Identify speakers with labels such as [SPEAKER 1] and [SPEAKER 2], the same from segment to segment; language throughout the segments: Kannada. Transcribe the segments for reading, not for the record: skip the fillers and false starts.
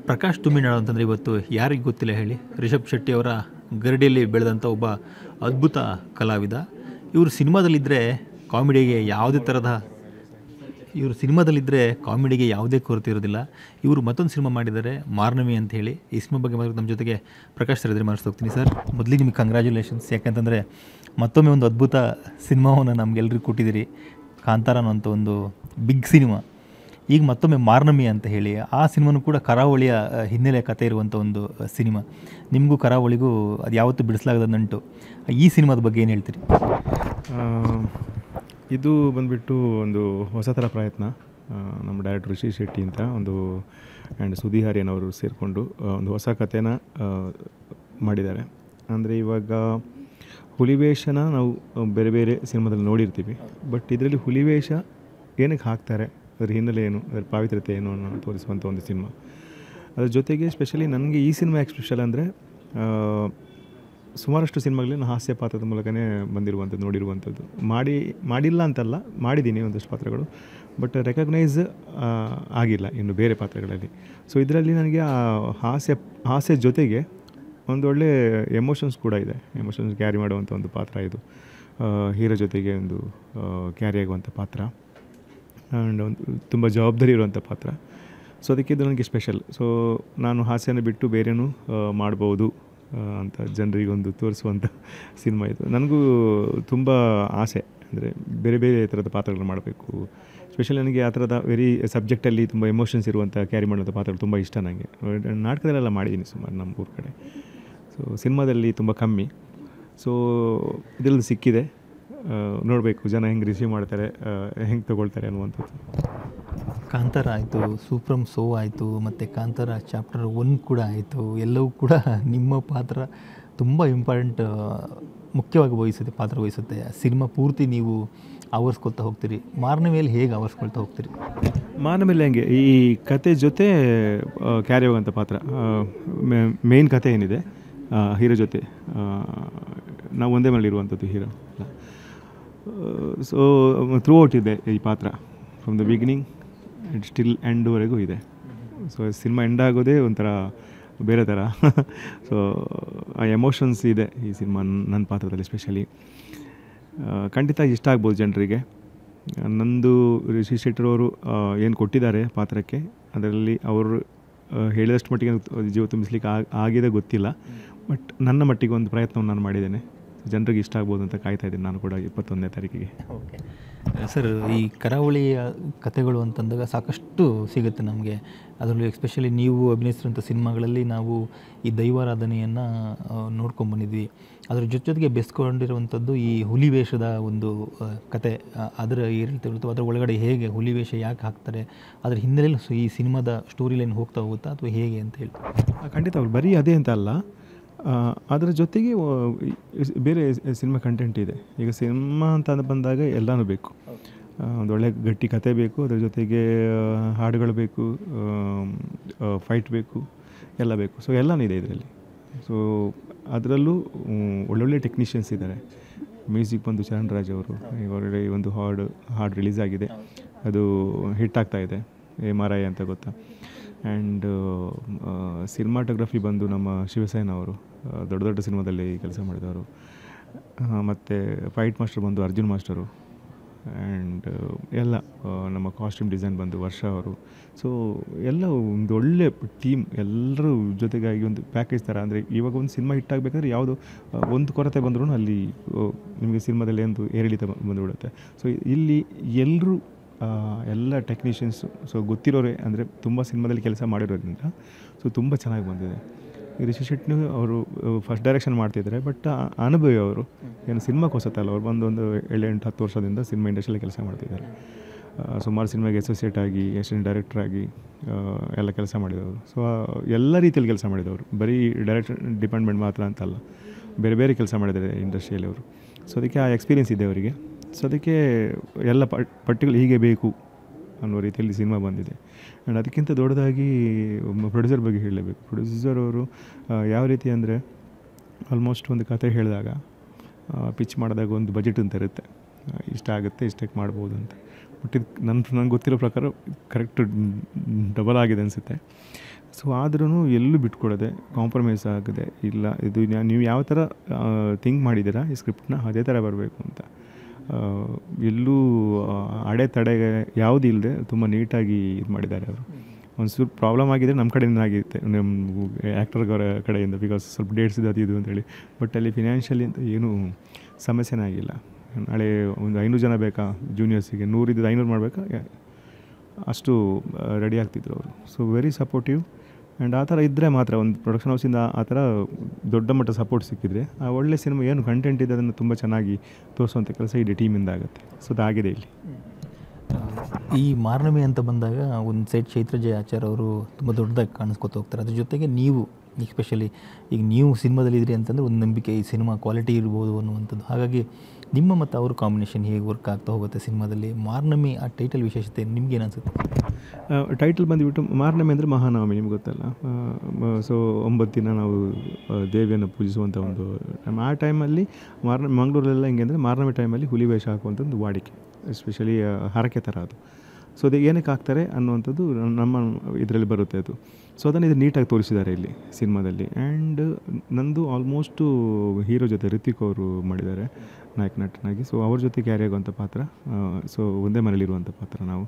[SPEAKER 1] ಪ್ರಕಾಶ್ ತುಮ್ಮಿನಾಡು ಅಂತಂದರೆ ಇವತ್ತು ಯಾರಿಗೆ ಗೊತ್ತಿಲ್ಲ ಹೇಳಿ. ರಿಷಬ್ ಶೆಟ್ಟಿ ಅವರ ಗರಡಿಯಲ್ಲಿ ಬೆಳೆದಂಥ ಒಬ್ಬ ಅದ್ಭುತ ಕಲಾವಿದ. ಇವರು ಸಿನಿಮಾದಲ್ಲಿದ್ದರೆ ಕಾಮಿಡಿಗೆ ಯಾವುದೇ ಕೊರತೆ ಇರೋದಿಲ್ಲ. ಇವರು ಮತ್ತೊಂದು ಸಿನಿಮಾ ಮಾಡಿದ್ದಾರೆ, ಮಾರ್ನವಿ ಅಂತ ಹೇಳಿ. ಈ ಸಿನಿಮಾ ಬಗ್ಗೆ ನಮ್ಮ ಜೊತೆಗೆ ಪ್ರಕಾಶ್ ಸರ್ ಇದ್ರೆ ಹೋಗ್ತೀನಿ. ಸರ್, ಮೊದಲಿಗೆ ನಿಮಗೆ ಕಂಗ್ರ್ಯಾಚುಲೇಷನ್ಸ್. ಯಾಕಂತಂದರೆ ಮತ್ತೊಮ್ಮೆ ಒಂದು ಅದ್ಭುತ ಸಿನಿಮಾವನ್ನು ನಮಗೆಲ್ಲರಿಗೂ ಕೊಟ್ಟಿದ್ದೀರಿ. ಕಾಂತಾರ ಅನ್ನೋಂಥ ಒಂದು ಬಿಗ್ ಸಿನಿಮಾ. ಈಗ ಮತ್ತೊಮ್ಮೆ ಮಾರ್ನಮಿ ಅಂತ ಹೇಳಿ, ಆ ಸಿನಿಮಾನೂ ಕೂಡ ಕರಾವಳಿಯ ಹಿನ್ನೆಲೆ ಕಥೆ ಇರುವಂಥ ಒಂದು ಸಿನಿಮಾ. ನಿಮಗೂ ಕರಾವಳಿಗೂ ಅದು ಯಾವತ್ತೂ ಬಿಡಿಸಲಾಗದ ನಂಟು. ಈ ಸಿನಿಮಾದ ಬಗ್ಗೆ ಏನು ಹೇಳ್ತೀರಿ?
[SPEAKER 2] ಇದು ಬಂದುಬಿಟ್ಟು ಒಂದು ಹೊಸ ಥರ ಪ್ರಯತ್ನ. ನಮ್ಮ ಡೈರೆಕ್ಟರ್ ರಿಷಿ ಶೆಟ್ಟಿ ಅಂತ ಒಂದು ಆ್ಯಂಡ್ ಸುಧಿ ಹರಿಯನ್ ಅವರು ಸೇರಿಕೊಂಡು ಒಂದು ಹೊಸ ಕಥೆನ ಮಾಡಿದ್ದಾರೆ. ಅಂದರೆ ಇವಾಗ ಹುಲಿವೇಷನ ನಾವು ಬೇರೆ ಬೇರೆ ಸಿನಿಮಾದಲ್ಲಿ ನೋಡಿರ್ತೀವಿ, ಬಟ್ ಇದರಲ್ಲಿ ಹುಲಿವೇಷ ಏನಕ್ಕೆ ಹಾಕ್ತಾರೆ, ಅದರ ಹಿನ್ನೆಲೆ ಏನು, ಅದರ ಪಾವಿತ್ರ್ಯತೆ ಏನು ಅನ್ನೋ ತೋರಿಸುವಂಥ ಒಂದು ಸಿನಿಮಾ. ಅದ್ರ ಜೊತೆಗೆ ಸ್ಪೆಷಲಿ ನನಗೆ ಈ ಸಿನಿಮಾ ಯಾಕೆ ಸ್ಪೆಷಲ್ ಅಂದರೆ, ಸುಮಾರಷ್ಟು ಸಿನಿಮಾಗಳಲ್ಲಿ ನಾನು ಹಾಸ್ಯ ಪಾತ್ರದ ಮೂಲಕನೇ ಬಂದಿರುವಂಥದ್ದು, ನೋಡಿರುವಂಥದ್ದು. ಮಾಡಿಲ್ಲ ಅಂತಲ್ಲ, ಮಾಡಿದ್ದೀನಿ ಒಂದಷ್ಟು ಪಾತ್ರಗಳು, ಬಟ್ ರೆಕಗ್ನೈಸ್ ಆಗಿಲ್ಲ ಇನ್ನು ಬೇರೆ ಪಾತ್ರಗಳಲ್ಲಿ. ಸೊ ಇದರಲ್ಲಿ ನನಗೆ ಆ ಹಾಸ್ಯ ಜೊತೆಗೆ ಒಂದೊಳ್ಳೆ ಎಮೋಷನ್ಸ್ ಕೂಡ ಇದೆ. ಎಮೋಷನ್ಸ್ ಕ್ಯಾರಿ ಮಾಡುವಂಥ ಒಂದು ಪಾತ್ರ ಇದು. ಹೀರೋ ಜೊತೆಗೆ ಒಂದು ಕ್ಯಾರಿ ಆಗುವಂಥ ಪಾತ್ರ ಆ್ಯಂಡ್ ಒಂದು ತುಂಬ ಜವಾಬ್ದಾರಿ ಇರುವಂಥ ಪಾತ್ರ. ಸೊ ಅದಕ್ಕೆ ಇದು ನನಗೆ ಸ್ಪೆಷಲ್. ಸೊ ನಾನು ಹಾಸ್ಯನ ಬಿಟ್ಟು ಬೇರೆಯೂ ಮಾಡ್ಬೋದು ಅಂತ ಜನರಿಗೊಂದು ತೋರಿಸುವಂಥ ಸಿನಿಮಾ ಇದು. ನನಗೂ ತುಂಬ ಆಸೆ, ಅಂದರೆ ಬೇರೆ ಬೇರೆ ಥರದ ಪಾತ್ರಗಳು ಮಾಡಬೇಕು. ಸ್ಪೆಷಲಿ ನನಗೆ ಆ ಥರದ ವೆರಿ ಸಬ್ಜೆಕ್ಟಲ್ಲಿ ತುಂಬ ಎಮೋಷನ್ಸ್ ಇರುವಂಥ ಕ್ಯಾರಿ ಮಾಡುವಂಥ ಪಾತ್ರಗಳು ತುಂಬ ಇಷ್ಟ ನನಗೆ. ನಾಟಕದಲ್ಲೆಲ್ಲ ಮಾಡಿದ್ದೀನಿ ಸುಮಾರು ನಮ್ಮ ಊರ ಕಡೆ. ಸೊ ಸಿನಿಮಾದಲ್ಲಿ ತುಂಬ ಕಮ್ಮಿ. ಸೊ ಇದೆಲ್ಲ ಸಿಕ್ಕಿದೆ, ನೋಡಬೇಕು ಜನ ಹೆಂಗೆ ರಿಸೀವ್ ಮಾಡ್ತಾರೆ, ಹೆಂಗೆ ತೊಗೊಳ್ತಾರೆ ಅನ್ನುವಂಥದ್ದು.
[SPEAKER 1] ಕಾಂತಾರ ಆಯಿತು, ಸೂಪ್ರಮ್ ಸೋ ಆಯಿತು, ಮತ್ತು ಕಾಂತಾರ ಚಾಪ್ಟರ್ 1 ಕೂಡ ಆಯಿತು. ಎಲ್ಲವೂ ಕೂಡ ನಿಮ್ಮ ಪಾತ್ರ ತುಂಬ ಇಂಪಾರ್ಟೆಂಟ್, ಮುಖ್ಯವಾಗಿ ಪಾತ್ರ ವಹಿಸುತ್ತೆ. ಸಿನಿಮಾ ಪೂರ್ತಿ ನೀವು ಆವರಿಸ್ಕೊಳ್ತಾ ಹೋಗ್ತೀರಿ. ಮಾರ್ನವಿಯಲ್ಲಿ ಹೇಗೆ ಆವರಿಸ್ಕೊಳ್ತಾ ಹೋಗ್ತೀರಿ?
[SPEAKER 2] ಮಾರ್ನವಿಯಲ್ಲಿ ಹೆಂಗೆ ಈ ಕತೆ ಜೊತೆ ಕ್ಯಾರಿ ಹೋಗೋಂಥ ಪಾತ್ರ, ಮೇನ್ ಕತೆ ಏನಿದೆ ಹೀರೋ ಜೊತೆ, ನಾವು ಒಂದೇ ಮೇಲಿರುವಂಥದ್ದು ಹೀರೋ. ಸೊ ಥ್ರೂ ಔಟ್ ಇದೆ ಈ ಪಾತ್ರ, ಫ್ರಮ್ ದ ಬಿಗಿನಿಂಗ್ ಸ್ಟಿಲ್ ಎಂಡ್ವರೆಗೂ ಇದೆ. ಸೊ ಸಿನಿಮಾ ಎಂಡ್ ಆಗೋದೇ ಒಂಥರ ಬೇರೆ ಥರ. ಸೊ ಆ ಎಮೋಷನ್ಸ್ ಇದೆ ಈ ಸಿನಿಮಾ ನನ್ನ ಪಾತ್ರದಲ್ಲಿ ಸ್ಪೆಷಲಿ. ಖಂಡಿತ ಇಷ್ಟ ಆಗ್ಬೋದು ಜನರಿಗೆ. ನಂದು ರಿಷಿ ಶೆಟ್ಟರವರು ಏನು ಕೊಟ್ಟಿದ್ದಾರೆ ಪಾತ್ರಕ್ಕೆ, ಅದರಲ್ಲಿ ಅವರು ಹೇಳಿದಷ್ಟು ಮಟ್ಟಿಗೆ ಜೀವ ತುಂಬಿಸ್ಲಿಕ್ಕೆ ಆಗಿದೆ ಗೊತ್ತಿಲ್ಲ, ಬಟ್ ನನ್ನ ಮಟ್ಟಿಗೆ ಒಂದು ಪ್ರಯತ್ನವನ್ನು ನಾನು ಮಾಡಿದ್ದೇನೆ. ಜನರಿಗೆ ಇಷ್ಟ ಆಗ್ಬೋದು ಅಂತ ಕಾಯ್ತಾ ಇದ್ದೀನಿ ನಾನು ಕೂಡ 21ನೇ ತಾರೀಕಿಗೆ.
[SPEAKER 1] ಓಕೆ ಸರ್, ಈ ಕರಾವಳಿಯ ಕಥೆಗಳು ಅಂತಂದಾಗ ಸಾಕಷ್ಟು ಸಿಗುತ್ತೆ ನಮಗೆ. ಅದರಲ್ಲೂ ಎಸ್ಪೆಷಲಿ ನೀವು ಅಭಿನಯಿಸಿರುವಂಥ ಸಿನಿಮಾಗಳಲ್ಲಿ ನಾವು ಈ ದೈವಾರಾಧನೆಯನ್ನು ನೋಡ್ಕೊಂಡ್ಬಂದಿದ್ವಿ. ಅದರ ಜೊತೆಗೆ ಬೆಸ್ಕೊಂಡಿರುವಂಥದ್ದು ಈ ಹುಲಿವೇಷದ ಒಂದು ಕತೆ. ಅದರ ಈ ರೀತಿ ಇರುತ್ತೆ, ಅದರ ಒಳಗಡೆ ಹೇಗೆ ಹುಲಿವೇಷ ಯಾಕೆ ಹಾಕ್ತಾರೆ, ಅದರ ಹಿನ್ನೆಲೆಯಲ್ಲಿ ಈ ಸಿನಿಮಾದ ಸ್ಟೋರಿ ಲೈನ್ ಹೋಗ್ತಾ ಹೋಗುತ್ತಾ ಅಥವಾ ಹೇಗೆ ಅಂತ ಹೇಳಿ?
[SPEAKER 2] ಖಂಡಿತ ಅವ್ರು ಬರೀ ಅದೇ ಅಂತ ಅಲ್ಲ, ಅದರ ಜೊತೆಗೆ ಬೇರೆ ಸಿನಿಮಾ ಕಂಟೆಂಟ್ ಇದೆ. ಈಗ ಸಿನಿಮಾ ಅಂತ ಬಂದಾಗ ಎಲ್ಲನೂ ಬೇಕು. ಒಂದು ಒಳ್ಳೆ ಗಟ್ಟಿ ಕತೆ ಬೇಕು, ಅದರ ಜೊತೆಗೆ ಹಾಡುಗಳು ಬೇಕು, ಫೈಟ್ ಬೇಕು, ಎಲ್ಲ ಬೇಕು. ಸೊ ಎಲ್ಲನೂ ಇದೆ ಇದರಲ್ಲಿ. ಸೊ ಅದರಲ್ಲೂ ಒಳ್ಳೊಳ್ಳೆ ಟೆಕ್ನಿಷಿಯನ್ಸ್ ಇದ್ದಾರೆ. ಮ್ಯೂಸಿಕ್ ಬಂದು ಚರಣ್ ರಾಜ್ ಅವರು. ಹೊರಗಡೆ ಒಂದು ಹಾಡು ರಿಲೀಸ್ ಆಗಿದೆ, ಅದು ಹಿಟ್ ಆಗ್ತಾ ಇದೆ, MRI ಅಂತ ಗೊತ್ತಾ. ಆ್ಯಂಡ್ ಸಿನಿಮಾಟೋಗ್ರಫಿ ಬಂದು ನಮ್ಮ ಶಿವಸೇನ ಅವರು, ದೊಡ್ಡ ದೊಡ್ಡ ಸಿನಿಮಾದಲ್ಲಿ ಕೆಲಸ ಮಾಡಿದವರು. ಮತ್ತು ಫೈಟ್ ಮಾಸ್ಟರ್ ಬಂದು ಅರ್ಜುನ್ ಮಾಸ್ಟರು. ಆ್ಯಂಡ್ ಎಲ್ಲ ನಮ್ಮ ಕಾಸ್ಟ್ಯೂಮ್ ಡಿಸೈನ್ ಬಂದು ವರ್ಷ ಅವರು. ಸೊ ಎಲ್ಲ ಒಂದು ಒಳ್ಳೆ ಟೀಮ್, ಎಲ್ಲರೂ ಜೊತೆಗಾಗಿ ಒಂದು ಪ್ಯಾಕೇಜ್ ಥರ. ಅಂದರೆ ಇವಾಗ ಒಂದು ಸಿನಿಮಾ ಹಿಟ್ ಆಗಬೇಕಾದ್ರೆ ಯಾವುದೋ ಒಂದು ಕೊರತೆ ಬಂದ್ರೂ ಅಲ್ಲಿ ನಿಮಗೆ ಸಿನಿಮಾದಲ್ಲಿ ಒಂದು ಏರಿಳಿತ ಬಂದುಬಿಡುತ್ತೆ. ಸೊ ಇಲ್ಲಿ ಎಲ್ಲರೂ ಎಲ್ಲ ಟೆಕ್ನಿಷಿಯನ್ಸು ಸೊ ಗೊತ್ತಿರೋರೆ, ಅಂದರೆ ತುಂಬ ಸಿನಿಮಾದಲ್ಲಿ ಕೆಲಸ ಮಾಡಿರೋದ್ರಿಂದ ಸೊ ತುಂಬ ಚೆನ್ನಾಗಿ ಬಂದಿದೆ. ರಿಷಿ ಶೆಟ್ಟಿ ಅವರು ಫಸ್ಟ್ ಡೈರೆಕ್ಷನ್ ಮಾಡ್ತಿದ್ದಾರೆ, ಬಟ್ ಅನುಭವಿ ಅವರು. ಏನು ಸಿನಿಮಾಕ್ಕೆ ಹೊಸತಲ್ಲ, ಅವ್ರು ಒಂದು 7-8-10 ವರ್ಷದಿಂದ ಸಿನಿಮಾ ಇಂಡಸ್ಟ್ರಿಯಲ್ಲಿ ಕೆಲಸ ಮಾಡ್ತಿದ್ದಾರೆ. ಸುಮಾರು ಸಿನಿಮಾಗೆ ಅಸೋಸಿಯೇಟ್ ಆಗಿ, ಅಸಿಸ್ಟೆಂಟ್ ಡೈರೆಕ್ಟರ್ ಆಗಿ ಎಲ್ಲ ಕೆಲಸ ಮಾಡಿದವರು. ಸೊ ಎಲ್ಲ ರೀತಿಯಲ್ಲಿ ಕೆಲಸ ಮಾಡಿದವರು, ಬರೀ ಡೈರೆಕ್ಟರ್ ಡಿಪಾರ್ಟ್ಮೆಂಟ್ ಮಾತ್ರ ಅಂತಲ್ಲ, ಬೇರೆ ಬೇರೆ ಕೆಲಸ ಮಾಡಿದ್ದಾರೆ ಇಂಡಸ್ಟ್ರಿಯಲ್ಲಿ ಅವರು. ಸೊ ಅದಕ್ಕೆ ಆ ಎಕ್ಸ್ಪೀರಿಯೆನ್ಸ್ ಇದೆ ಅವರಿಗೆ. ಸೊ ಅದಕ್ಕೆ ಎಲ್ಲ ಪಟ್ಟಿಗಳು ಹೀಗೆ ಬೇಕು ಅನ್ನೋ ರೀತಿಯಲ್ಲಿ ಸಿನಿಮಾ ಬಂದಿದೆ. ಆ್ಯಂಡ್ ಅದಕ್ಕಿಂತ ದೊಡ್ಡದಾಗಿ ಪ್ರೊಡ್ಯೂಸರ್ ಬಗ್ಗೆ ಹೇಳಲೇಬೇಕು. ಪ್ರೊಡ್ಯೂಸರ್ ಅವರು ಯಾವ ರೀತಿ ಅಂದರೆ, ಆಲ್ಮೋಸ್ಟ್ ಒಂದು ಕತೆ ಹೇಳಿದಾಗ ಪಿಚ್ ಮಾಡಿದಾಗ ಒಂದು ಬಜೆಟ್ ಅಂತ ಇರುತ್ತೆ, ಇಷ್ಟ ಆಗುತ್ತೆ, ಇಷ್ಟಕ್ಕೆ ಮಾಡ್ಬೋದು ಅಂತ. ಬಟ್ ಇದು ನಂಗೆ ಗೊತ್ತಿರೋ ಪ್ರಕಾರ ಕರೆಕ್ಟ್ ಡಬಲ್ ಆಗಿದೆ ಅನಿಸುತ್ತೆ. ಸೊ ಆದ್ರೂ ಎಲ್ಲೂ ಬಿಟ್ಕೊಡದೆ, ಕಾಂಪ್ರಮೈಸ್ ಆಗದೆ, ಇಲ್ಲ ಇದು ನೀವು ಯಾವ ಥರ ಥಿಂಕ್ ಮಾಡಿದ್ದೀರಾ ಈ ಸ್ಕ್ರಿಪ್ಟ್ನ ಅದೇ ಥರ ಬರಬೇಕು ಅಂತ, ಎಲ್ಲೂ ಅಡೆತಡೆ ಯಾವುದೂ ಇಲ್ಲದೆ ತುಂಬ ನೀಟಾಗಿ ಇದು ಮಾಡಿದ್ದಾರೆ ಅವರು. ಒಂದು ಸ್ವಲ್ಪ ಪ್ರಾಬ್ಲಮ್ ಆಗಿದ್ದರೆ ನಮ್ಮ ಕಡೆಯಿಂದ ಆಗಿರುತ್ತೆ, ನಮ್ಮ ಆ್ಯಕ್ಟರ್ಗಳ ಕಡೆಯಿಂದ, ಬಿಕಾಸ್ ಸ್ವಲ್ಪ ಡೇಟ್ಸ್ ಇದು ಅದು ಇದು ಅಂತೇಳಿ. ಬಟ್ ಅಲ್ಲಿ ಫಿನಾನ್ಷಿಯಲಿ ಅಂತ ಏನೂ ಸಮಸ್ಯೆನೇ ಆಗಿಲ್ಲ. ನಾಳೆ ಒಂದು 500 ಜನ ಬೇಕಾ ಜೂನಿಯರ್ಸಿಗೆ, 100 ಇದ್ದು 500 ಮಾಡಬೇಕಾ, ಅಷ್ಟು ರೆಡಿ ಆಗ್ತಿದ್ರು ಅವರು. So very supportive. ಆ್ಯಂಡ್ ಆ ಥರ ಇದ್ದರೆ ಮಾತ್ರ ಒಂದು ಪ್ರೊಡಕ್ಷನ್ ಹೌಸಿಂದ ಆ ಥರ ದೊಡ್ಡ ಮಟ್ಟ ಸಪೋರ್ಟ್ ಸಿಕ್ಕಿದರೆ ಆ ಒಳ್ಳೆ ಸಿನಿಮಾ ಏನು ಕಂಟೆಂಟ್ ಇದೆ ಅದನ್ನು ತುಂಬ ಚೆನ್ನಾಗಿ ತೋರಿಸುವಂಥ ಕೆಲಸ ಇಡೀ ಟೀಮಿಂದ ಆಗುತ್ತೆ. ಸೊ ಅದಾಗಿದೆ ಇಲ್ಲಿ.
[SPEAKER 1] ಈ ಮಾರ್ನಮಿ ಅಂತ ಬಂದಾಗ ಒಂದು ಸೈಡ್ ಚೈತ್ರ ಜಯ ಆಚಾರ್ ಅವರು ತುಂಬ ದೊಡ್ಡದಾಗಿ ಕಾಣಿಸ್ಕೊತ ಹೋಗ್ತಾರೆ. ಅದ್ರ ಜೊತೆಗೆ ನೀವು ಎಸ್ಪೆಷಲಿ ಈಗ ನೀವು ಸಿನಿಮಾದಲ್ಲಿದ್ರಿ ಅಂತಂದರೆ ಒಂದು ನಂಬಿಕೆ, ಈ ಸಿನಿಮಾ ಕ್ವಾಲಿಟಿ ಇರ್ಬೋದು ಅನ್ನುವಂಥದ್ದು. ಹಾಗಾಗಿ ನಿಮ್ಮ ಮತ್ತು ಅವ್ರ ಕಾಂಬಿನೇಷನ್ ಹೇಗೆ ವರ್ಕ್ ಆಗ್ತಾ ಹೋಗುತ್ತೆ ಸಿನಿಮಾದಲ್ಲಿ? ಮಾರ್ನಮಿ ಆ ಟೈಟಲ್ ವಿಶೇಷತೆ ನಿಮ್ಗೇನು ಅನಿಸುತ್ತೆ?
[SPEAKER 2] ಟೈಟಲ್ ಬಂದುಬಿಟ್ಟು ಮಾರ್ನಮಿ ಅಂದರೆ ಮಹಾನವಮಿ, ನಿಮ್ಗೆ ಗೊತ್ತಲ್ಲ. ಸೊ 9 ದಿನ ನಾವು ದೇವಿಯನ್ನು ಪೂಜಿಸುವಂಥ ಒಂದು ಟೈಮ್. ಆ ಟೈಮಲ್ಲಿ ಮಂಗಳೂರಲ್ಲೆಲ್ಲ ಹೆಂಗೆ ಅಂದರೆ ಮಾರ್ನಮಿ ಟೈಮಲ್ಲಿ ಹುಲಿ ವೇಷ ಹಾಕುವಂಥ ಒಂದು ವಾಡಿಕೆ, ಎಸ್ಪೆಷಲಿ ಹರಕೆ ಥರ ಅದು. ಸೊ ಅದು ಏನಕ್ಕೆ ಹಾಕ್ತಾರೆ ಅನ್ನುವಂಥದ್ದು ನಮ್ಮ ಇದರಲ್ಲಿ ಬರುತ್ತೆ ಅದು. ಸೊ ಅದನ್ನು ಇದು ನೀಟಾಗಿ ತೋರಿಸಿದ್ದಾರೆ ಇಲ್ಲಿ ಸಿನಿಮಾದಲ್ಲಿ. ಆ್ಯಂಡ್ ನಂದು ಆಲ್ಮೋಸ್ಟು ಹೀರೋ ಜೊತೆ ರಿತಿಕ್ ಅವರು ಮಾಡಿದ್ದಾರೆ ನಾಯಕ ನಟನಾಗಿ. ಸೊ ಅವ್ರ ಜೊತೆ ಕ್ಯಾರಿ ಆಗುವಂಥ ಪಾತ್ರ, ಸೊ ಒಂದೇ ಮನೇಲಿರುವಂಥ ಪಾತ್ರ ನಾವು.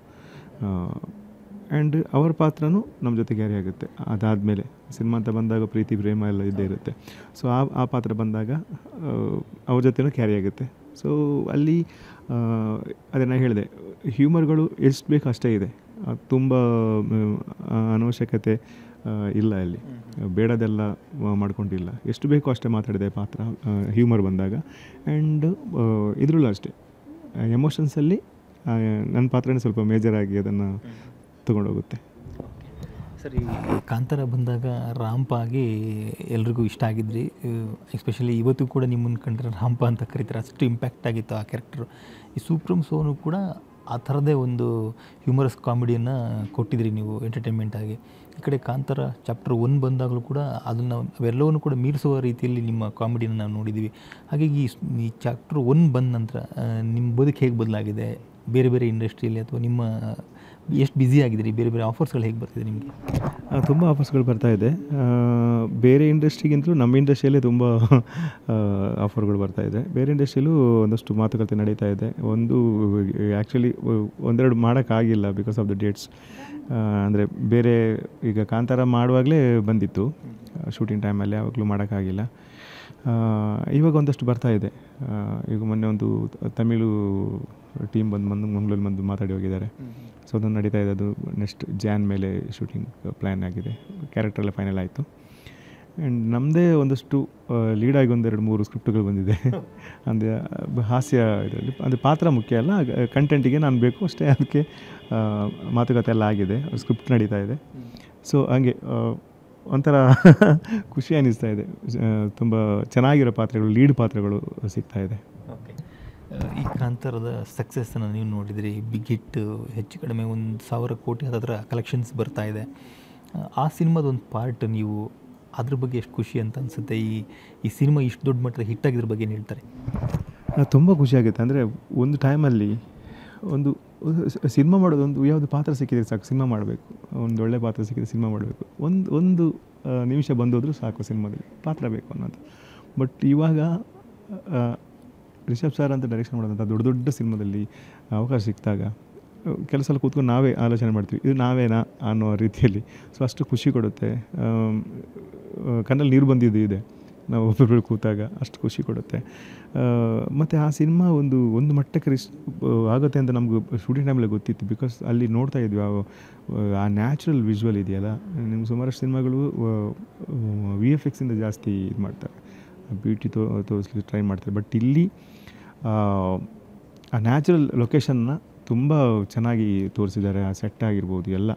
[SPEAKER 2] ಆ್ಯಂಡ್ ಅವರ ಪಾತ್ರನೂ ನಮ್ಮ ಜೊತೆ ಕ್ಯಾರಿ ಆಗುತ್ತೆ. ಅದಾದಮೇಲೆ ಸಿನಿಮಾ ಅಂತ ಬಂದಾಗ ಪ್ರೀತಿ ಪ್ರೇಮ ಎಲ್ಲ ಇದ್ದೇ ಇರುತ್ತೆ. ಸೊ ಆ ಪಾತ್ರ ಬಂದಾಗ ಅವ್ರ ಜೊತೆನೂ ಕ್ಯಾರಿ ಆಗುತ್ತೆ. ಸೊ ಅಲ್ಲಿ ಅದನ್ನು ಹೇಳಿದೆ, ಹ್ಯೂಮರ್ಗಳು ಎಷ್ಟು ಬೇಕು ಅಷ್ಟೇ ಇದೆ, ತುಂಬ ಅನವಶ್ಯಕತೆ ಇಲ್ಲ ಅಲ್ಲಿ, ಬೇಡದೆಲ್ಲ ಮಾಡ್ಕೊಂಡಿಲ್ಲ, ಎಷ್ಟು ಬೇಕೋ ಅಷ್ಟೇ ಮಾತಾಡಿದೆ ಪಾತ್ರ ಹ್ಯೂಮರ್ ಬಂದಾಗ. ಆ್ಯಂಡ್ ಇದರಲ್ಲೂ ಅಷ್ಟೇ ಎಮೋಷನ್ಸಲ್ಲಿ ನನ್ನ ಪಾತ್ರನೇ ಸ್ವಲ್ಪ ಮೇಜರಾಗಿ ಅದನ್ನು ತೊಗೊಂಡೋಗುತ್ತೆ.
[SPEAKER 1] ಸರಿ, ಕಾಂತಾರ ಬಂದಾಗ ರಾಂಪ ಆಗಿ ಎಲ್ರಿಗೂ ಇಷ್ಟ ಆಗಿದ್ರಿ. ಎಸ್ಪೆಷಲಿ ಇವತ್ತು ಕೂಡ ನಿಮ್ಮನ್ನು ಕಂಡ್ರೆ ರಾಂಪ ಅಂತ ಕರೀತಾರೆ, ಅಷ್ಟು ಇಂಪ್ಯಾಕ್ಟ್ ಆಗಿತ್ತು ಆ ಕ್ಯಾರೆಕ್ಟ್ರು. ಈ ಸೂಪ್ರಮ್ ಸೋನು ಕೂಡ ಆ ಥರದೇ ಒಂದು ಹ್ಯೂಮರಸ್ ಕಾಮಿಡಿಯನ್ನು ಕೊಟ್ಟಿದ್ರಿ ನೀವು ಎಂಟರ್ಟೈನ್ಮೆಂಟ್ ಆಗಿ. ಈ ಕಡೆ ಕಾಂತಾರ ಚಾಪ್ಟರ್ 1 ಬಂದಾಗಲೂ ಕೂಡ ಅದನ್ನು ಅವೆಲ್ಲವನ್ನು ಕೂಡ ಮೀರಿಸುವ ರೀತಿಯಲ್ಲಿ ನಿಮ್ಮ ಕಾಮಿಡಿನ ನಾವು ನೋಡಿದ್ದೀವಿ. ಹಾಗಾಗಿ ಈ ಚಾಪ್ಟರ್ 1 ಬಂದ ನಂತರ ನಿಮ್ಮ ಬದುಕು ಹೇಗೆ ಬದಲಾಗಿದೆ? ಬೇರೆ ಬೇರೆ ಇಂಡಸ್ಟ್ರಿಯಲ್ಲಿ ಅಥವಾ ನಿಮ್ಮ ಎಷ್ಟು ಬ್ಯುಸಿ ಆಗಿದ್ದೀರಿ? ಬೇರೆ ಬೇರೆ ಆಫರ್ಸ್ಗಳು ಹೇಗೆ ಬರ್ತಿದೆ ನಿಮಗೆ?
[SPEAKER 2] ತುಂಬ ಆಫರ್ಸ್ಗಳು ಬರ್ತಾಯಿದೆ. ಬೇರೆ ಇಂಡಸ್ಟ್ರಿಗಿಂತಲೂ ನಮ್ಮ ಇಂಡಸ್ಟ್ರಿಯಲ್ಲೇ ತುಂಬ ಆಫರ್ಗಳು ಬರ್ತಾಯಿದೆ. ಬೇರೆ ಇಂಡಸ್ಟ್ರಿಯಲ್ಲೂ ಒಂದಷ್ಟು ಮಾತುಕತೆ ನಡೀತಾ ಇದೆ. ಒಂದು ಆ್ಯಕ್ಚುಲಿ ಒಂದೆರಡು ಮಾಡೋಕ್ಕಾಗಿಲ್ಲ ಬಿಕಾಸ್ ಆಫ್ ದ ಡೇಟ್ಸ್. ಅಂದರೆ ಬೇರೆ ಈಗ ಕಾಂತಾರ ಮಾಡುವಾಗಲೇ ಬಂದಿತ್ತು ಶೂಟಿಂಗ್ ಟೈಮಲ್ಲಿ, ಯಾವಾಗಲೂ ಮಾಡೋಕ್ಕಾಗಿಲ್ಲ. ಇವಾಗ ಒಂದಷ್ಟು ಬರ್ತಾಯಿದೆ. ಈಗ ಮೊನ್ನೆ ಒಂದು ತಮಿಳು ಟೀಮ್ ಬಂದು ಮಂಗಳೂರಲ್ಲಿ ಬಂದು ಮಾತಾಡಿ ಹೋಗಿದ್ದಾರೆ. ಸೊ ಅದನ್ನು ನಡೀತಾ ಇದೆ. ಅದು ನೆಕ್ಸ್ಟ್ ಜಾನ್ ಮೇಲೆ ಶೂಟಿಂಗ್ ಪ್ಲ್ಯಾನ್ ಆಗಿದೆ. ಕ್ಯಾರೆಕ್ಟರೆಲ್ಲ ಫೈನಲ್ ಆಯಿತು. ಆ್ಯಂಡ್ ನಮ್ಮದೇ ಒಂದಷ್ಟು ಲೀಡಾಗಿ 1-2-3 ಸ್ಕ್ರಿಪ್ಟ್ಗಳು ಬಂದಿದೆ. ಅಂದರೆ ಹಾಸ್ಯ ಇದರಲ್ಲಿ ಅಂದರೆ ಪಾತ್ರ ಮುಖ್ಯ ಅಲ್ಲ, ಕಂಟೆಂಟಿಗೆ ನಾನು ಬೇಕು ಅಷ್ಟೇ. ಅದಕ್ಕೆ ಮಾತುಕತೆ ಎಲ್ಲ ಆಗಿದೆ, ಸ್ಕ್ರಿಪ್ಟ್ ನಡೀತಾ ಇದೆ. ಸೊ ಹಂಗೆ ಒಂಥರ ಖುಷಿ ಅನ್ನಿಸ್ತಾ ಇದೆ. ತುಂಬ ಚೆನ್ನಾಗಿರೋ ಪಾತ್ರಗಳು, ಲೀಡ್ ಪಾತ್ರಗಳು ಸಿಗ್ತಾ ಇದೆ.
[SPEAKER 1] ಓಕೆ, ಈ ಕಾಂತಾರದ ಸಕ್ಸಸ್ಸನ್ನು ನೀವು ನೋಡಿದ್ರಿ. ಬಿಗ್ ಹಿಟ್, ಹೆಚ್ಚು ಕಡಿಮೆ 1,000 ಕೋಟಿ ಹತ್ತಿರ ಕಲೆಕ್ಷನ್ಸ್ ಬರ್ತಾ ಇದೆ. ಆ ಸಿನಿಮಾದೊಂದು ಪಾರ್ಟ್ ನೀವು, ಅದ್ರ ಬಗ್ಗೆ ಎಷ್ಟು ಖುಷಿ ಅಂತ ಅನಿಸುತ್ತೆ? ಈ ಸಿನಿಮಾ ಇಷ್ಟು ದೊಡ್ಡ ಮಟ್ಟದ ಹಿಟ್ ಆಗಿದ್ರ ಬಗ್ಗೆ ಏನು ಹೇಳ್ತಾರೆ?
[SPEAKER 2] ತುಂಬ ಖುಷಿಯಾಗುತ್ತೆ. ಅಂದರೆ ಒಂದು ಟೈಮಲ್ಲಿ ಒಂದು ಸಿನಿಮಾ ಮಾಡೋದು, ಒಂದು ಯಾವುದು ಪಾತ್ರ ಸಿಕ್ಕಿದ್ರೆ ಸಾಕು ಸಿನಿಮಾ ಮಾಡಬೇಕು, ಒಂದು ಒಳ್ಳೆ ಪಾತ್ರ ಸಿಕ್ಕಿದ್ರೆ ಸಿನಿಮಾ ಮಾಡಬೇಕು, ಒಂದು ನಿಮಿಷ ಬಂದೋದ್ರೂ ಸಾಕು ಸಿನಿಮಾದಲ್ಲಿ ಪಾತ್ರ ಬೇಕು ಅನ್ನೋದು. ಬಟ್ ಇವಾಗ ರಿಷಬ್ ಸರ್ ಅಂತ ಡೈರೆಕ್ಷನ್ ಮಾಡೋದಂಥ ದೊಡ್ಡ ದೊಡ್ಡ ಸಿನಿಮಾದಲ್ಲಿ ಅವಕಾಶ ಸಿಕ್ಕಿದಾಗ ಕೆಲಸ ಎಲ್ಲ ಕೂತ್ಕೊಂಡು ನಾವೇ ಆಲೋಚನೆ ಮಾಡ್ತೀವಿ, ಇದು ನಾವೇನಾ ಅನ್ನೋ ರೀತಿಯಲ್ಲಿ. ಸೊ ಅಷ್ಟು ಖುಷಿ ಕೊಡುತ್ತೆ. ಕಣ್ಣಲ್ಲಿ ನೀರು ಬಂದಿದ್ದು ಇದೆ ನಾವು ಒಬ್ಬೊಬ್ಬರು ಕೂತಾಗ, ಅಷ್ಟು ಖುಷಿ ಕೊಡುತ್ತೆ. ಮತ್ತು ಆ ಸಿನಿಮಾ ಒಂದು ಮಟ್ಟಕ್ಕೆ ಆಗುತ್ತೆ ಅಂತ ನಮ್ಗೆ ಶೂಟಿಂಗ್ ಟೈಮಲ್ಲಿ ಗೊತ್ತಿತ್ತು. ಬಿಕಾಸ್ ಅಲ್ಲಿ ನೋಡ್ತಾ ಇದ್ವಿ ಆ ನ್ಯಾಚುರಲ್ ವಿಜುವಲ್ ಇದೆಯಲ್ಲ. ನಿಮ್ಗೆ ಸುಮಾರಷ್ಟು ಸಿನಿಮಾಗಳು VFXಯಿಂದ ಜಾಸ್ತಿ ಇದು ಮಾಡ್ತಾರೆ, ಬ್ಯೂಟಿ ತೋರಿಸ್ಲಿಕ್ಕೆ ಟ್ರೈ ಮಾಡ್ತಾರೆ. ಬಟ್ ಇಲ್ಲಿ ಆ ನ್ಯಾಚುರಲ್ ಲೊಕೇಶನ್ನ ತುಂಬ ಚೆನ್ನಾಗಿ ತೋರಿಸಿದ್ದಾರೆ. ಆ ಸೆಟ್ ಆಗಿರ್ಬೋದು ಎಲ್ಲ,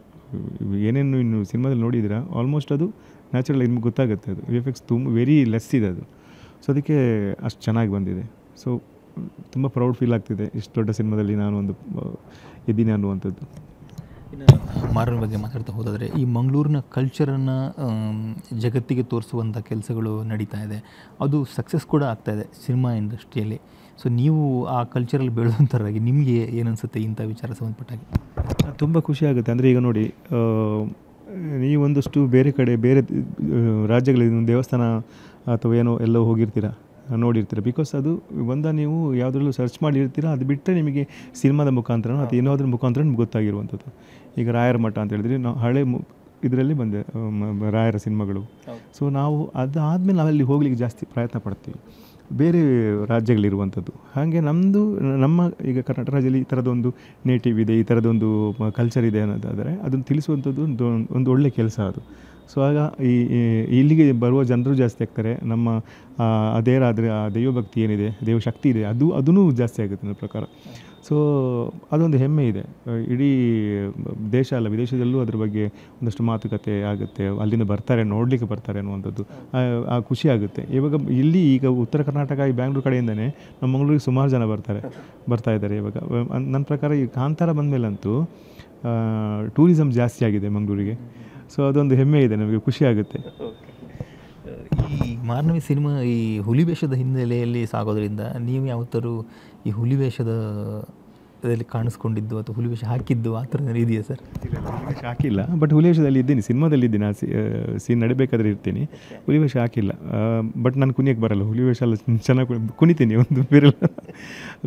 [SPEAKER 2] ಏನೇನು ಇನ್ನು ಸಿನಿಮಾದಲ್ಲಿ ನೋಡಿದ್ದೀರಾ ಆಲ್ಮೋಸ್ಟ್ ಅದು ನ್ಯಾಚುರಲ್, ನಿಮ್ಗೆ ಗೊತ್ತಾಗುತ್ತೆ. ಅದು VFX ವೆರಿ ಲೆಸ್ ಇದೆ ಅದು. ಸೊ ಅದಕ್ಕೆ ಅಷ್ಟು ಚೆನ್ನಾಗಿ ಬಂದಿದೆ. ಸೊ ತುಂಬ ಪ್ರೌಡ್ ಫೀಲ್ ಆಗ್ತಿದೆ, ಇಷ್ಟು ದೊಡ್ಡ ಸಿನಿಮಾದಲ್ಲಿ ನಾನು ಒಂದು ಇದ್ದೀನಿ ಅನ್ನುವಂಥದ್ದು.
[SPEAKER 1] ಇನ್ನು ಮಾರನ ಬಗ್ಗೆ ಮಾತಾಡ್ತಾ ಹೋದಾದರೆ, ಈ ಮಂಗಳೂರಿನ ಕಲ್ಚರನ್ನು ಜಗತ್ತಿಗೆ ತೋರಿಸುವಂಥ ಕೆಲಸಗಳು ನಡೀತಾ ಇದೆ. ಅದು ಸಕ್ಸಸ್ ಕೂಡ ಆಗ್ತಾಯಿದೆ ಸಿನಿಮಾ ಇಂಡಸ್ಟ್ರಿಯಲ್ಲಿ. ಸೊ ನೀವು ಆ ಕಲ್ಚರಲ್ಲಿ ಬೆಳೆದಂಥರಾಗಿ ನಿಮಗೆ ಏನನ್ಸುತ್ತೆ ಇಂಥ ವಿಚಾರ ಸಂಬಂಧಪಟ್ಟಾಗಿ?
[SPEAKER 2] ತುಂಬ ಖುಷಿ ಆಗುತ್ತೆ. ಅಂದರೆ ಈಗ ನೋಡಿ, ನೀವೊಂದಷ್ಟು ಬೇರೆ ಕಡೆ ಬೇರೆ ರಾಜ್ಯಗಳಲ್ಲಿ ದೇವಸ್ಥಾನ ಅಥವಾ ಏನೋ ಎಲ್ಲೋ ಹೋಗಿರ್ತೀರ, ನೋಡಿರ್ತೀರ. ಬಿಕಾಸ್ ಅದು ನೀವು ಯಾವುದ್ರಲ್ಲೂ ಸರ್ಚ್ ಮಾಡಿರ್ತೀರ, ಅದು ಬಿಟ್ಟರೆ ನಿಮಗೆ ಸಿನಿಮಾದ ಮುಖಾಂತರ ಅಥವಾ ಏನಾದ್ರ ಮುಖಾಂತರ ನಿಮ್ಗೆ ಗೊತ್ತಾಗಿರುವಂಥದ್ದು. ಈಗ ರಾಯರ ಮಠ ಅಂತ ಹೇಳಿದ್ರೆ ನಾವು ಹಳೆ ಇದರಲ್ಲಿ ಬಂದೆ ರಾಯರ ಸಿನಿಮಾಗಳು. ಸೊ ನಾವು ಅದಾದಮೇಲೆ ನಾವಲ್ಲಿ ಹೋಗ್ಲಿಕ್ಕೆ ಜಾಸ್ತಿ ಪ್ರಯತ್ನ ಪಡ್ತೀವಿ, ಬೇರೆ ರಾಜ್ಯಗಳಿರುವಂಥದ್ದು. ಹಾಗೆ ನಮ್ಮ ಈಗ ಕರ್ನಾಟಕ ರಾಜ್ಯದಲ್ಲಿ ಈ ಥರದೊಂದು ನೇಟಿವ್ ಇದೆ, ಈ ಥರದೊಂದು ಕಲ್ಚರ್ ಇದೆ ಅನ್ನೋದಾದರೆ ಅದನ್ನು ತಿಳಿಸುವಂಥದ್ದು ಒಂದು ಒಳ್ಳೆಯ ಕೆಲಸ ಅದು. ಸೊ ಆಗ ಇಲ್ಲಿಗೆ ಬರುವ ಜನರು ಜಾಸ್ತಿ ಆಗ್ತಾರೆ. ನಮ್ಮ ಅದೇರಾದರೆ ಆ ದೈವಭಕ್ತಿ ಏನಿದೆ, ದೈವಶಕ್ತಿ ಇದೆ, ಅದೂ ಜಾಸ್ತಿ ಆಗುತ್ತೆ ನನ್ನ ಪ್ರಕಾರ. ಸೊ ಅದೊಂದು ಹೆಮ್ಮೆ ಇದೆ. ಇಡೀ ದೇಶ ಅಲ್ಲ, ವಿದೇಶದಲ್ಲೂ ಅದ್ರ ಬಗ್ಗೆ ಒಂದಷ್ಟು ಮಾತುಕತೆ ಆಗುತ್ತೆ, ಅಲ್ಲಿಂದ ಬರ್ತಾರೆ, ನೋಡಲಿಕ್ಕೆ ಬರ್ತಾರೆ ಅನ್ನುವಂಥದ್ದು ಆ ಖುಷಿ ಆಗುತ್ತೆ. ಈಗ ಉತ್ತರ ಕರ್ನಾಟಕ, ಈ ಬ್ಯಾಂಗ್ಳೂರು ಕಡೆಯಿಂದನೇ ನಮ್ಮ ಮಂಗಳೂರಿಗೆ ಸುಮಾರು ಜನ ಬರ್ತಾ ಇದ್ದಾರೆ ಇವಾಗ. ನನ್ನ ಪ್ರಕಾರ ಈ ಕಾಂತಾರ ಬಂದಮೇಲಂತೂ ಟೂರಿಸಮ್ ಜಾಸ್ತಿ ಆಗಿದೆ ಮಂಗಳೂರಿಗೆ. ಸೊ ಅದೊಂದು ಹೆಮ್ಮೆ ಇದೆ, ನಮಗೆ ಖುಷಿ ಆಗುತ್ತೆ.
[SPEAKER 1] ಈ ಮಾರ್ನವಿ ಸಿನಿಮಾ ಈ ಹುಲಿ ವೇಷದ ಹಿನ್ನೆಲೆಯಲ್ಲಿ ಸಾಗೋದ್ರಿಂದ ನೀವು ಯಾವತ್ತಾರು ಈ ಹುಲಿ ವೇಷದಲ್ಲಿ ಕಾಣಿಸ್ಕೊಂಡಿದ್ದು ಅಥವಾ ಹುಲಿ ವೇಷ ಹಾಕಿದ್ದು ಆ ಥರ ಇದೆಯಾ ಸರ್?
[SPEAKER 2] ಹುಲಿ ವೇಷ ಹಾಕಿಲ್ಲ, ಬಟ್ ಹುಲಿ ವೇಷದಲ್ಲಿ ಇದ್ದೀನಿ, ಸಿನಿಮಾದಲ್ಲಿ ಇದ್ದೀನಿ. ಸೀನ್ ನಡಿಬೇಕಾದ್ರೆ ಇರ್ತೀನಿ. ಹುಲಿ ವೇಷ ಹಾಕಿಲ್ಲ, ಬಟ್ ನಾನು ಕುಣಿಯಕ್ಕೆ ಬರಲ್ಲ. ಹುಲಿ ವೇಷ ಎಲ್ಲ ಚೆನ್ನಾಗಿ ಕುಣಿತೀನಿ, ಒಂದು ಬೇರೆಲ್ಲ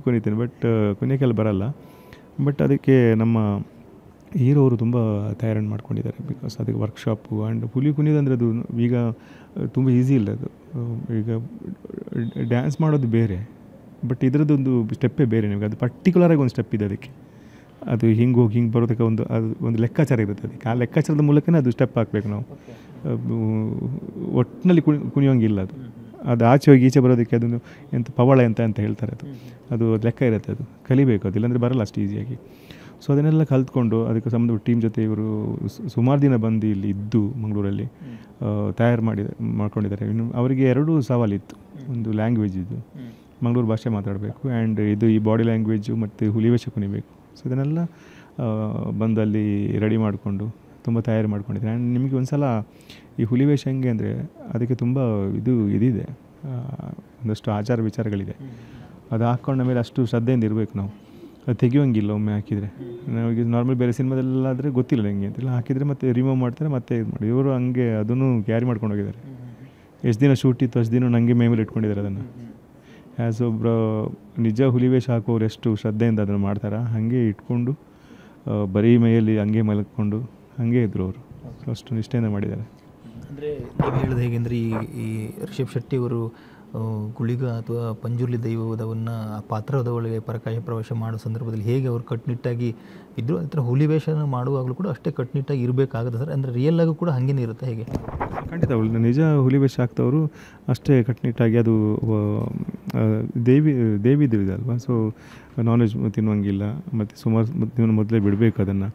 [SPEAKER 2] ಕುಣಿತೀನಿ, ಬಟ್ ಕುಣಿಯಕ್ಕೆಲ್ಲ ಬರಲ್ಲ. ಬಟ್ ಅದಕ್ಕೆ ನಮ್ಮ ಹೀರೋ ಅವರು ತುಂಬ ತಯಾರಿ ಮಾಡ್ಕೊಂಡಿದ್ದಾರೆ. ಬಿಕಾಸ್ ಅದಕ್ಕೆ ವರ್ಕ್ಶಾಪು ಆ್ಯಂಡ್ ಹುಲಿ ಕುಣಿಯೋದಂದರೆ ಅದು ಈಗ ತುಂಬ ಈಸಿ ಇಲ್ಲ. ಅದು ಈಗ ಡ್ಯಾನ್ಸ್ ಮಾಡೋದು ಬೇರೆ, ಬಟ್ ಇದರದ್ದೊಂದು ಸ್ಟೆಪ್ಪೇ ಬೇರೆ. ನಿಮಗೆ ಅದು ಪರ್ಟಿಕ್ಯುಲರಾಗಿ ಒಂದು ಸ್ಟೆಪ್ ಇದೆ ಅದಕ್ಕೆ. ಅದು ಹಿಂಗೆ ಹೋಗಿ ಹಿಂಗೆ ಬರೋದಕ್ಕೆ ಒಂದು ಲೆಕ್ಕಾಚಾರ ಇರುತ್ತೆ ಅದಕ್ಕೆ. ಆ ಲೆಕ್ಕಾಚಾರದ ಮೂಲಕನೇ ಅದು ಸ್ಟೆಪ್ ಹಾಕಬೇಕು ನಾವು. ಒಟ್ಟಿನಲ್ಲಿ ಕುಣಿಯೋಂಗಿಲ್ಲ ಅದು ಆಚೆ ಹೋಗಿ ಈಚೆ ಬರೋದಕ್ಕೆ ಅದನ್ನು ಪವಳ ಅಂತ ಹೇಳ್ತಾರೆ. ಅದು ಲೆಕ್ಕ ಇರುತ್ತೆ, ಅದು ಕಲಿಬೇಕು. ಅದು ಇಲ್ಲಾಂದರೆ ಬರಲ್ಲ ಅಷ್ಟು ಈಸಿಯಾಗಿ. ಸೊ ಅದನ್ನೆಲ್ಲ ಕಲ್ತ್ಕೊಂಡು ಅದಕ್ಕೆ ಸಂಬಂಧ ಟೀಮ್ ಜೊತೆ ಇವರು ಸುಮಾರು ದಿನ ಬಂದು ಇಲ್ಲಿ ಇದ್ದು ಮಂಗಳೂರಲ್ಲಿ ತಯಾರು ಮಾಡ್ಕೊಂಡಿದ್ದಾರೆ. ಇನ್ನು ಅವರಿಗೆ 2 ಸವಾಲಿತ್ತು. ಒಂದು ಲ್ಯಾಂಗ್ವೇಜ್ ಇದು, ಮಂಗಳೂರು ಭಾಷೆ ಮಾತಾಡಬೇಕು, ಆ್ಯಂಡ್ ಈ ಬಾಡಿ ಲ್ಯಾಂಗ್ವೇಜು ಮತ್ತು ಹುಲಿ ವೇಷ ಕುಣಿಬೇಕು. ಸೊ ಇದನ್ನೆಲ್ಲ ಬಂದಲ್ಲಿ ರೆಡಿ ಮಾಡಿಕೊಂಡು ತುಂಬ ತಯಾರಿ ಮಾಡ್ಕೊಂಡಿದ್ದಾರೆ. ಆ್ಯಂಡ್ ನಿಮಗೆ ಒಂದು ಸಲ ಈ ಹುಲಿ ವೇಷ ಹೆಂಗೆ ಅಂದರೆ ಅದಕ್ಕೆ ತುಂಬ ಇದಿದೆ, ಒಂದಷ್ಟು ಆಚಾರ ವಿಚಾರಗಳಿದೆ. ಅದು ಹಾಕ್ಕೊಂಡ ಮೇಲೆ ಅಷ್ಟು ಶ್ರದ್ಧೆಯಿಂದ ಇರಬೇಕು ನಾವು. ಅದು ತೆಗಿಯೋಂಗಿಲ್ಲ ಒಮ್ಮೆ ಹಾಕಿದರೆ. ನಾವೀಗ ನಾರ್ಮಲ್ ಬೇರೆ ಸಿನಿಮಾದಲ್ಲಾದರೆ ಗೊತ್ತಿಲ್ಲ ಹೆಂಗೆ ಅಂತೆಲ್ಲ ಹಾಕಿದರೆ ಮತ್ತೆ ರಿಮೂವ್ ಮಾಡ್ತಾರೆ, ಮತ್ತೆ ಇದು ಮಾಡಿ. ಇವರು ಹಂಗೆ ಅದನ್ನು ಕ್ಯಾರಿ ಮಾಡ್ಕೊಂಡು ಹೋಗಿದ್ದಾರೆ. ಎಷ್ಟು ದಿನ ಶೂಟ್ ಇತ್ತು ಅಷ್ಟು ದಿನ ನನಗೆ ಮೇಮೇಲೆ ಇಟ್ಕೊಂಡಿದ್ದಾರೆ ಅದನ್ನು. ಆ್ಯಸ್ ಒಬ್ಬರು ನಿಜ ಹುಲಿ ವೇಷ ಹಾಕೋರು ಎಷ್ಟು ಶ್ರದ್ಧೆಯಿಂದ ಅದನ್ನು ಮಾಡ್ತಾರೆ, ಹಾಗೆ ಇಟ್ಕೊಂಡು ಬರೀ ಮೈಯಲ್ಲಿ ಹಂಗೆ ಮಲಕ್ಕೊಂಡು ಹಾಗೆ ಇದ್ದರು ಅವರು. ಅಷ್ಟು ನಿಷ್ಠೆಯಿಂದ ಮಾಡಿದ್ದಾರೆ.
[SPEAKER 1] ಅಂದರೆ ನೀವು ಹೇಳಿದ ಹೇಗೆಂದರೆ ಈ ರಿಷಬ್ ಶೆಟ್ಟಿಯವರು ಗುಳಿಗ ಅಥವಾ ಪಂಜುರ್ಲಿ ದೈವದವನ್ನು ಆ ಪಾತ್ರದ ಒಳಗೆ ಪರಕಾಯ ಪ್ರವೇಶ ಮಾಡೋ ಸಂದರ್ಭದಲ್ಲಿ ಹೇಗೆ ಅವರು ಕಟ್ಟುನಿಟ್ಟಾಗಿ ಇದ್ದರು, ಆ ಥರ ಹುಲಿ ವೇಷನ ಮಾಡುವಾಗಲೂ ಕೂಡ ಅಷ್ಟೇ ಕಟ್ಟುನಿಟ್ಟಾಗಿ ಇರಬೇಕಾಗುತ್ತೆ ಸರ್? ಅಂದರೆ ರಿಯಲ್ ಆಗೂ ಕೂಡ ಹಾಗೇನೇ ಇರುತ್ತೆ ಹೇಗೆ?
[SPEAKER 2] ಖಂಡಿತ ನಿಜ ಹುಲಿ ವೇಷ ಹಾಕ್ತವರು ಅಷ್ಟೇ ಕಟ್ಟುನಿಟ್ಟಾಗಿ. ಅದು ದೇವಿದು ಇದೆ ಅಲ್ವಾ. ಸೊ ನಾನ್ ವೆಜ್ ತಿನ್ನುವಂಗಿಲ್ಲ, ಮತ್ತು ಸುಮಾರು ಮೊದಲೇ ಬಿಡಬೇಕು ಅದನ್ನು.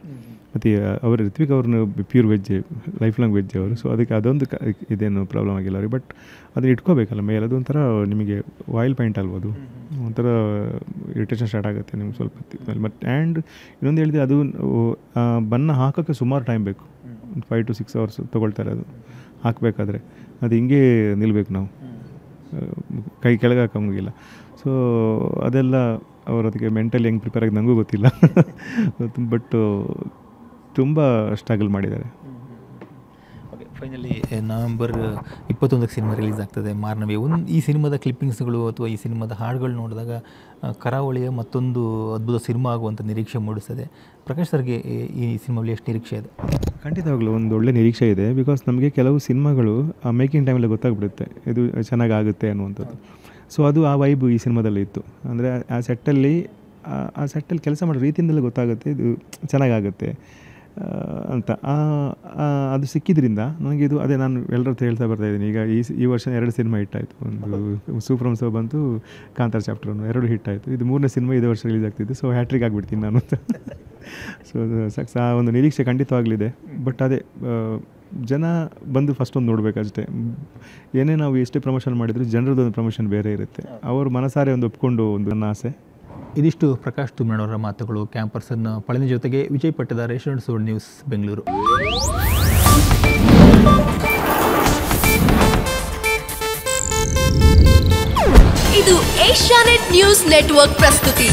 [SPEAKER 2] ಮತ್ತು ಅವರು ಋತ್ವಿಕ್ ಅವ್ರನ್ನ ಪ್ಯೂರ್ ವೆಜ್ಜೇ, ಲೈಫ್ ಲಾಂಗ್ ವೆಜ್ಜೇ ಅವರು. ಸೊ ಅದಕ್ಕೆ ಅದೊಂದು ಇದೇನು ಪ್ರಾಬ್ಲಮ್ ಆಗಿಲ್ಲ ಅವ್ರಿಗೆ. ಬಟ್ ಅದನ್ನು ಇಟ್ಕೋಬೇಕಲ್ಲ ಮೇಲೆ, ಅದೊಂಥರ ನಿಮಗೆ ಆಯಿಲ್ ಪೈಂಟ್ ಅಲ್ವ, ಅದು ಒಂಥರ ಇರಿಟೇಷನ್ ಸ್ಟಾರ್ಟ್ ಆಗುತ್ತೆ ನಿಮ್ಗೆ ಸ್ವಲ್ಪ ಮೇಲೆ. ಮತ್ತು ಆ್ಯಂಡ್ ಇನ್ನೊಂದು ಹೇಳಿದೆ, ಅದು ಬಣ್ಣ ಹಾಕೋಕ್ಕೆ ಸುಮಾರು ಟೈಮ್ ಬೇಕು, 5 to 6 hours ತೊಗೊಳ್ತಾರೆ ಅದು ಹಾಕಬೇಕಾದ್ರೆ. ಅದು ಹಿಂಗೆ ನಿಲ್ಲಬೇಕು ನಾವು, ಕೈ ಕೆಳಗೆ ಹಾಕೋಂಗಿಲ್ಲ. ಸೊ ಅದೆಲ್ಲ ಅವರು ಅದಕ್ಕೆ ಮೆಂಟಲಿ ಹೆಂಗೆ ಪ್ರಿಪೇರ್ ಆಗಿ ನನಗೂ ಗೊತ್ತಿಲ್ಲ. ಬಟ್ ತುಂಬ ಸ್ಟ್ರಗಲ್ ಮಾಡಿದ್ದಾರೆ.
[SPEAKER 1] ಓಕೆ, ಫೈನಲಿ ನವೆಂಬರ್ 21ಕ್ಕೆ ಸಿನಿಮಾ ರಿಲೀಸ್ ಆಗ್ತದೆ ಮಾರ್ನವಿ. ಈ ಸಿನಿಮಾದ ಕ್ಲಿಪ್ಪಿಂಗ್ಸ್ಗಳು ಅಥವಾ ಈ ಸಿನಿಮಾದ ಹಾಡುಗಳು ನೋಡಿದಾಗ ಕರಾವಳಿಯ ಮತ್ತೊಂದು ಅದ್ಭುತ ಸಿನಿಮಾ ಆಗುವಂಥ ನಿರೀಕ್ಷೆ ಮೂಡಿಸ್ತದೆ. ಪ್ರಕಾಶ್ ಸರ್ಗೆ ಈ ಸಿನಿಮಾದಲ್ಲಿ ಎಷ್ಟು ನಿರೀಕ್ಷೆ ಇದೆ?
[SPEAKER 2] ಖಂಡಿತವಾಗ್ಲೂ ಒಂದು ಒಳ್ಳೆ ನಿರೀಕ್ಷೆ ಇದೆ. ಬಿಕಾಸ್ ನಮಗೆ ಕೆಲವು ಸಿನಿಮಾಗಳು ಆ ಮೇಕಿಂಗ್ ಟೈಮಲ್ಲಿ ಗೊತ್ತಾಗ್ಬಿಡುತ್ತೆ ಇದು ಚೆನ್ನಾಗಾಗುತ್ತೆ ಅನ್ನುವಂಥದ್ದು. ಸೊ ಅದು ಆ ವೈಬು ಈ ಸಿನಿಮಾದಲ್ಲಿ ಇತ್ತು. ಅಂದರೆ ಆ ಸೆಟ್ಟಲ್ಲಿ ಕೆಲಸ ಮಾಡೋ ರೀತಿಯಿಂದಲೇ ಗೊತ್ತಾಗುತ್ತೆ ಇದು ಚೆನ್ನಾಗಾಗುತ್ತೆ ಅಂತ. ಅದು ಸಿಕ್ಕಿದ್ರಿಂದ ನನಗಿದು ಅದೇ ನಾನು ಎಲ್ಲರ ಹತ್ರ ಹೇಳ್ತಾ ಬರ್ತಾಯಿದ್ದೀನಿ. ಈಗ ಈ ವರ್ಷ 2 ಸಿನಿಮಾ ಹಿಟ್ ಆಯಿತು. ಒಂದು ಸೂಫ್ರಮ್ ಸೋ ಬಂತು, ಕಾಂತಾರ ಚಾಪ್ಟರ್ 1 2 ಹಿಟ್ ಆಯಿತು. ಇದು 3ನೇ ಸಿನಿಮಾ ಇದೇ ವರ್ಷ ರಿಲೀಸ್ ಆಗ್ತಿದೆ. ಸೊ ಹ್ಯಾಟ್ರಿಕ್ ಆಗಿಬಿಡ್ತೀನಿ ನಾನು. ಸೊ ಆ ಒಂದು ನಿರೀಕ್ಷೆ ಖಂಡಿತವಾಗಲಿದೆ. ಬಟ್ ಅದೇ ಜನ ಬಂದು ಫಸ್ಟ್ ಒಂದು ನೋಡಬೇಕಷ್ಟೇ. ಏನೇ ನಾವು ಎಷ್ಟೇ ಪ್ರಮೋಷನ್ ಮಾಡಿದರೂ ಜನರದೊಂದು ಪ್ರಮೋಷನ್ ಬೇರೆ ಇರುತ್ತೆ. ಅವರು ಮನಸಾರೆ ಒಂದು ಒಪ್ಕೊಂಡು ಒಂದು ನನ್ನ ಆಸೆ.
[SPEAKER 1] ಇದಿಷ್ಟು ಪ್ರಕಾಶ್ ತುಮ್ನವರ ಮಾತುಗಳು. ಕ್ಯಾಂಪರ್ಸನ್ನ ಪಳನಿ ಜೊತೆಗೆ ವಿಜಯ್ ಪಟ್ಟದಾರೆ, ರೇಷನ್ ನ್ಯೂಸ್ ಬೆಂಗಳೂರು.
[SPEAKER 3] ಇದು ಏಷ್ಯಾನೆಟ್ ನ್ಯೂಸ್ ನೆಟ್ವರ್ಕ್ ಪ್ರಸ್ತುತಿ.